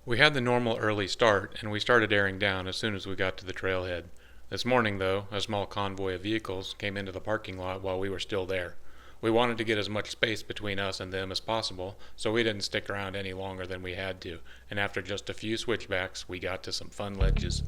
We had the normal early start, and we started airing down as soon as we got to the trailhead. This morning, though, a small convoy of vehicles came into the parking lot while we were still there. We wanted to get as much space between us and them as possible, so we didn't stick around any longer than we had to, and after just a few switchbacks, we got to some fun ledges.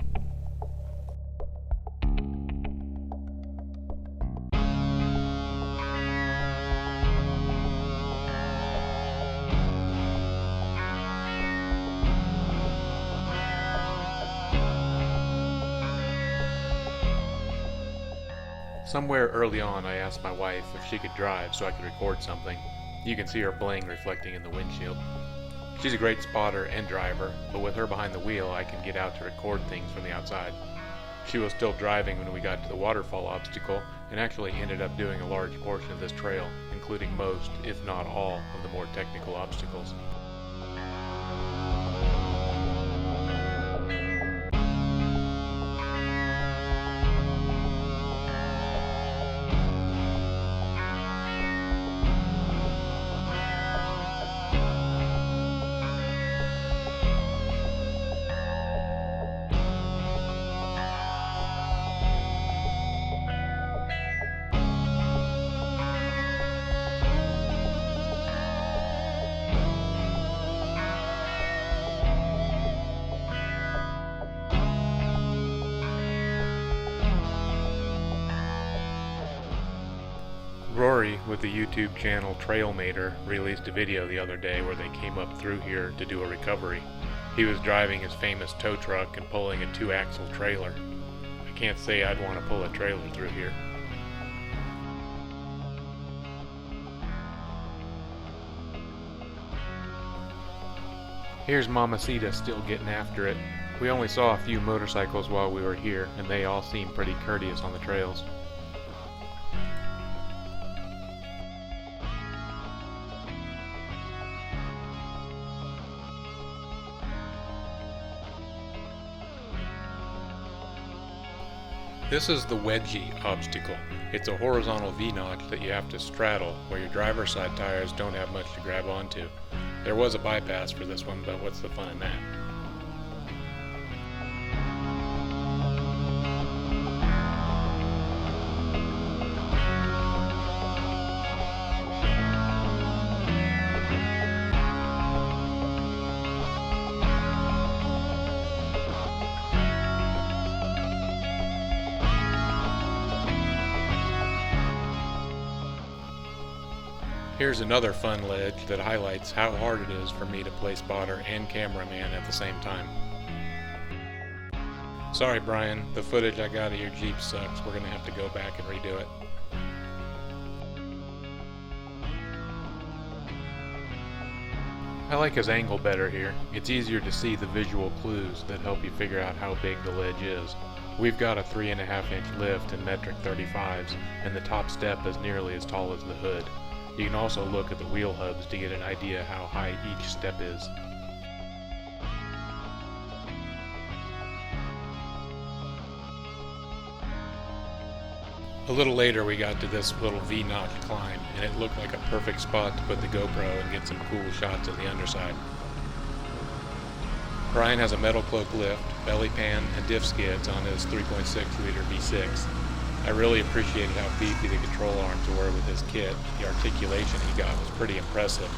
Somewhere early on, I asked my wife if she could drive so I could record something. You can see her bling reflecting in the windshield. She's a great spotter and driver, but with her behind the wheel, I can get out to record things from the outside. She was still driving when we got to the waterfall obstacle and actually ended up doing a large portion of this trail, including most, if not all, of the more technical obstacles. Rory, with the YouTube channel Trailmater, released a video the other day where they came up through here to do a recovery. He was driving his famous tow truck and pulling a 2-axle trailer. I can't say I'd want to pull a trailer through here. Here's Mamacita still getting after it. We only saw a few motorcycles while we were here, and they all seem pretty courteous on the trails. This is the Wedgie obstacle. It's a horizontal V-notch that you have to straddle, where your driver's side tires don't have much to grab onto. There was a bypass for this one, but what's the fun in that? Here's another fun ledge that highlights how hard it is for me to play spotter and cameraman at the same time. Sorry Brian, the footage I got of your Jeep sucks. We're gonna have to go back and redo it. I like his angle better here. It's easier to see the visual clues that help you figure out how big the ledge is. We've got a 3.5-inch lift in metric 35s, and the top step is nearly as tall as the hood. You can also look at the wheel hubs to get an idea how high each step is. A little later we got to this little V-notch climb, and it looked like a perfect spot to put the GoPro and get some cool shots of the underside. Brian has a metal cloak lift, belly pan, and diff skids on his 3.6-liter V6. I really appreciated how beefy the control arms were with his kit. The articulation he got was pretty impressive.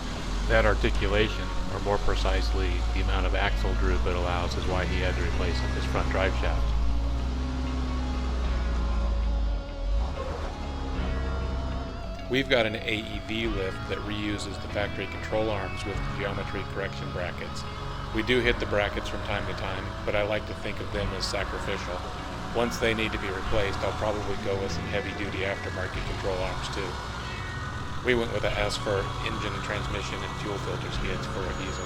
That articulation, or more precisely, the amount of axle droop it allows, is why he had to replace his front drive shaft. We've got an AEV lift that reuses the factory control arms with geometry correction brackets. We do hit the brackets from time to time, but I like to think of them as sacrificial. Once they need to be replaced, I'll probably go with some heavy-duty aftermarket control arms too. We went with a S for engine, transmission, and fuel filter skids for a diesel.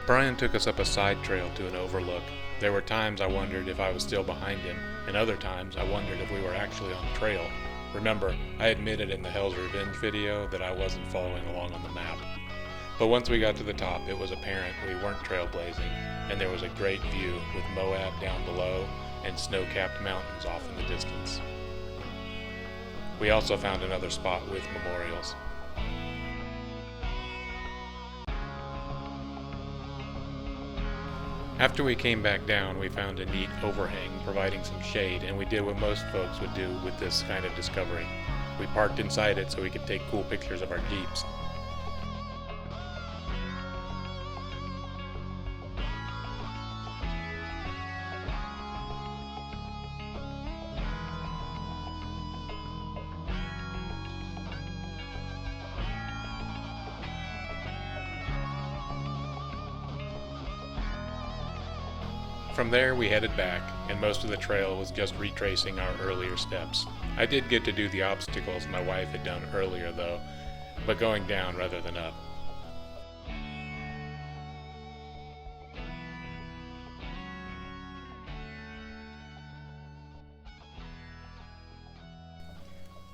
Brian took us up a side trail to an overlook. There were times I wondered if I was still behind him, and other times I wondered if we were actually on the trail. Remember, I admitted in the Hell's Revenge video that I wasn't following along on the map. But once we got to the top, it was apparent we weren't trailblazing, and there was a great view with Moab down below and snow-capped mountains off in the distance. We also found another spot with memorials. After we came back down, we found a neat overhang providing some shade, and we did what most folks would do with this kind of discovery. We parked inside it so we could take cool pictures of our Jeeps. From there, we headed back, and most of the trail was just retracing our earlier steps. I did get to do the obstacles my wife had done earlier, though, but going down rather than up.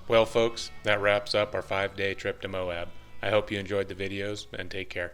Well, folks, that wraps up our 5-day trip to Moab. I hope you enjoyed the videos, and take care.